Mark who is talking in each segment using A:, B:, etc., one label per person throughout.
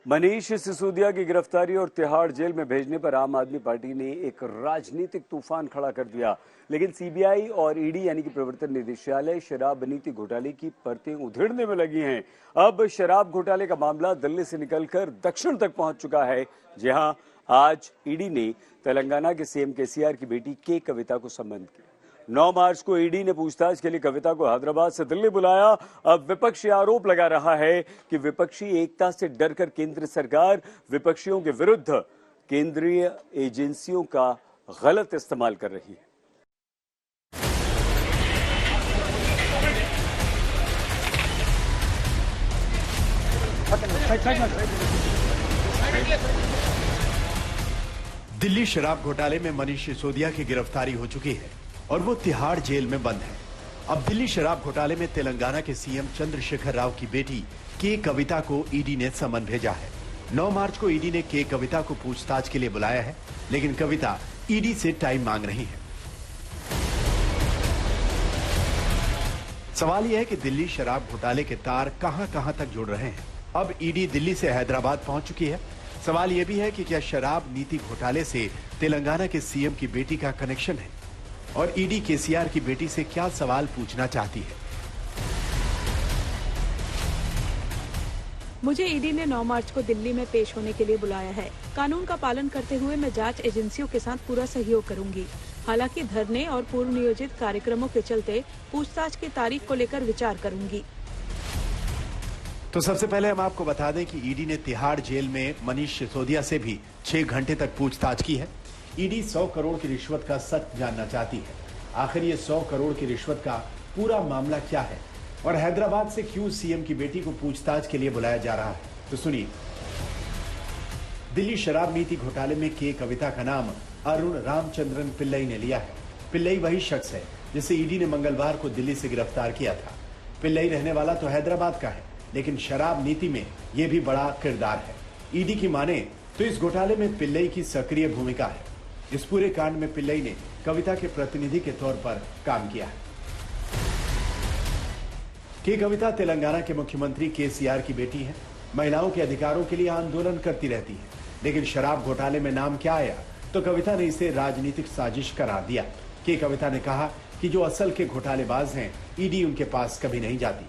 A: मनीष सिसोदिया की गिरफ्तारी और तिहाड़ जेल में भेजने पर आम आदमी पार्टी ने एक राजनीतिक तूफान खड़ा कर दिया। लेकिन सीबीआई और ईडी यानी कि प्रवर्तन निदेशालय शराब नीति घोटाले की परतें उधेड़ने में लगी हैं। अब शराब घोटाले का मामला दिल्ली से निकलकर दक्षिण तक पहुंच चुका है। जी हां, आज ईडी ने तेलंगाना के सीएम केसीआर की बेटी के कविता को सम्मन किया। 9 मार्च को ईडी ने पूछताछ के लिए कविता को हैदराबाद से दिल्ली बुलाया। अब विपक्ष आरोप लगा रहा है कि विपक्षी एकता से डरकर केंद्र सरकार विपक्षियों के विरुद्ध केंद्रीय एजेंसियों का गलत इस्तेमाल कर रही है।
B: दिल्ली शराब घोटाले में मनीष सिसोदिया की गिरफ्तारी हो चुकी है और वो तिहाड़ जेल में बंद है। अब दिल्ली शराब घोटाले में तेलंगाना के सीएम चंद्रशेखर राव की बेटी के कविता को ईडी ने समन भेजा है। 9 मार्च को ईडी ने के कविता को पूछताछ के लिए बुलाया है, लेकिन कविता ईडी से टाइम मांग रही है। सवाल यह है कि दिल्ली शराब घोटाले के तार कहां-कहां तक जुड़ रहे हैं। अब ईडी दिल्ली से हैदराबाद पहुंच चुकी है। सवाल यह भी है कि क्या शराब नीति घोटाले से तेलंगाना के सीएम की बेटी का कनेक्शन है और ईडी केसीआर की बेटी से क्या सवाल पूछना चाहती है।
C: मुझे ईडी ने 9 मार्च को दिल्ली में पेश होने के लिए बुलाया है। कानून का पालन करते हुए मैं जांच एजेंसियों के साथ पूरा सहयोग करूंगी। हालांकि धरने और पूर्व नियोजित कार्यक्रमों के चलते पूछताछ की तारीख को लेकर विचार करूंगी।
B: तो सबसे पहले हम आपको बता दें कि ईडी ने तिहाड़ जेल में मनीष सिसोदिया से भी 6 घंटे तक पूछताछ की है। ईडी 100 करोड़ की रिश्वत का सच जानना चाहती है। आखिर ये 100 करोड़ की रिश्वत का पूरा मामला क्या है और हैदराबाद से क्यों सीएम की बेटी को पूछताछ के लिए बुलाया जा रहा है, तो सुनिए। दिल्ली शराब नीति घोटाले में के कविता का नाम अरुण रामचंद्रन पिल्लई ने लिया है। पिल्लई वही शख्स है जिसे ईडी ने मंगलवार को दिल्ली से गिरफ्तार किया था। पिल्लई रहने वाला तो हैदराबाद का है, लेकिन शराब नीति में यह भी बड़ा किरदार है। ईडी की माने तो इस घोटाले में पिल्लई की सक्रिय भूमिका है। इस पूरे कांड में पिल्लई ने कविता के प्रतिनिधि के तौर पर काम किया है। के कविता तेलंगाना के मुख्यमंत्री केसीआर की बेटी है। महिलाओं के अधिकारों के लिए आंदोलन करती रहती है, लेकिन शराब घोटाले में नाम क्या आया तो कविता ने इसे राजनीतिक साजिश करार दिया। के कविता ने कहा कि जो असल के घोटालेबाज हैं, ईडी उनके पास कभी नहीं जाती।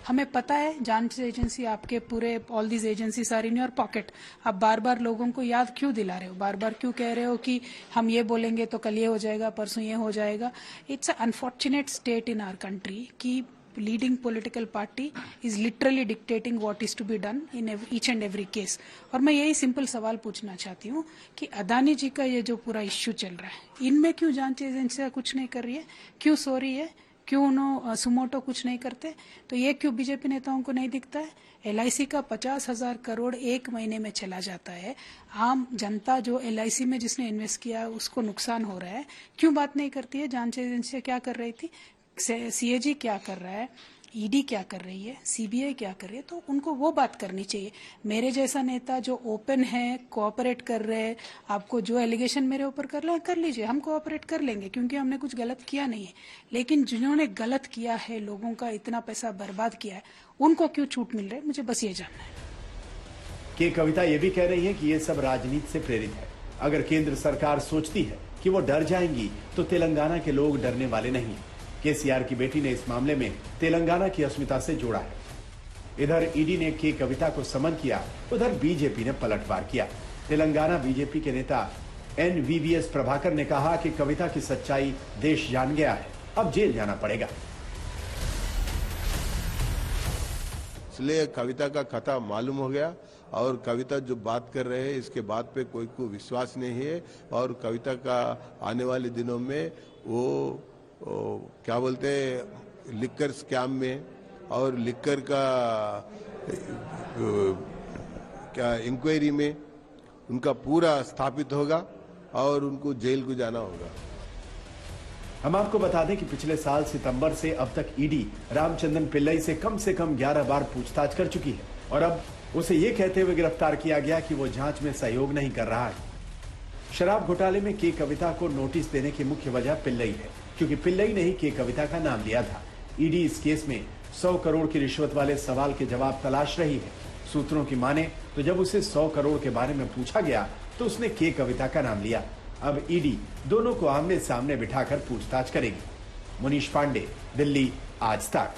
D: हमें पता है जांच एजेंसी आपके पूरे all these agencies are in your pocket. आप बार बार लोगों को याद क्यों दिला रहे हो, बार बार क्यों कह रहे हो कि हम ये बोलेंगे तो कल ये हो जाएगा, परसों ये हो जाएगा। It's a unfortunate state in our country कि leading political party is literally dictating what is to be done in each and every case. और मैं यही सिंपल सवाल पूछना चाहती हूँ कि अदानी जी का ये जो पूरा इश्यू चल रहा है, इनमें क्यों जांच एजेंसियां कुछ नहीं कर रही है, क्यों सो रही है, क्यों उन्होंने सुमोटो कुछ नहीं करते, तो ये क्यों बीजेपी नेताओं को नहीं दिखता है। एलआईसी का 50,000 करोड़ एक महीने में चला जाता है। आम जनता जो एलआईसी में जिसने इन्वेस्ट किया उसको नुकसान हो रहा है, क्यों बात नहीं करती है। जांच एजेंसियां क्या कर रही थी, सीएजी क्या कर रहा है, ईडी क्या कर रही है, सीबीआई क्या कर रही है, तो उनको वो बात करनी चाहिए। मेरे जैसा नेता जो ओपन है, कोऑपरेट कर रहे हैं, आपको जो एलिगेशन मेरे ऊपर कर रहे हैं कर लीजिए, हम कोऑपरेट कर लेंगे क्योंकि हमने कुछ गलत किया नहीं है। लेकिन जिन्होंने गलत किया है, लोगों का इतना पैसा बर्बाद किया है, उनको क्यों छूट मिल रही है, मुझे बस ये जानना है।
B: के कविता ये भी कह रही है कि ये सब राजनीति से प्रेरित है। अगर केंद्र सरकार सोचती है कि वो डर जाएंगी तो तेलंगाना के लोग डरने वाले नहीं है। केसीआर की बेटी ने इस मामले में तेलंगाना की अस्मिता से जोड़ा है। इधर ईडी ने के कविता को समन किया, उधर बीजेपी ने पलटवार किया। तेलंगाना बीजेपी के नेता एनवीवीएस प्रभाकर ने कहा कि कविता की सच्चाई देश जान गया है, अब जेल जाना पड़ेगा।
E: इसलिए कविता का कथा मालूम हो गया और कविता जो बात कर रहे हैं इसके बात पे कोई को विश्वास नहीं है। और कविता का आने वाले दिनों में वो क्या बोलते हैं लिक्कर स्कैम में और लिक्कर का क्या इंक्वायरी में उनका पूरा स्थापित होगा और उनको जेल को जाना होगा।
B: हम आपको बता दें कि पिछले साल सितंबर से अब तक ईडी रामचंद्रन पिल्लई से कम 11 बार पूछताछ कर चुकी है और अब उसे ये कहते हुए गिरफ्तार किया गया कि वो जांच में सहयोग नहीं कर रहा है। शराब घोटाले में के कविता को नोटिस देने की मुख्य वजह पिल्लई है, क्योंकि पिल्लई ने ही के कविता का नाम लिया था। ईडी इस केस में 100 करोड़ की रिश्वत वाले सवाल के जवाब तलाश रही है। सूत्रों की माने तो जब उसे 100 करोड़ के बारे में पूछा गया तो उसने के कविता का नाम लिया। अब ईडी दोनों को आमने सामने बिठाकर पूछताछ करेगी। मुनीश पांडे, दिल्ली, आज तक।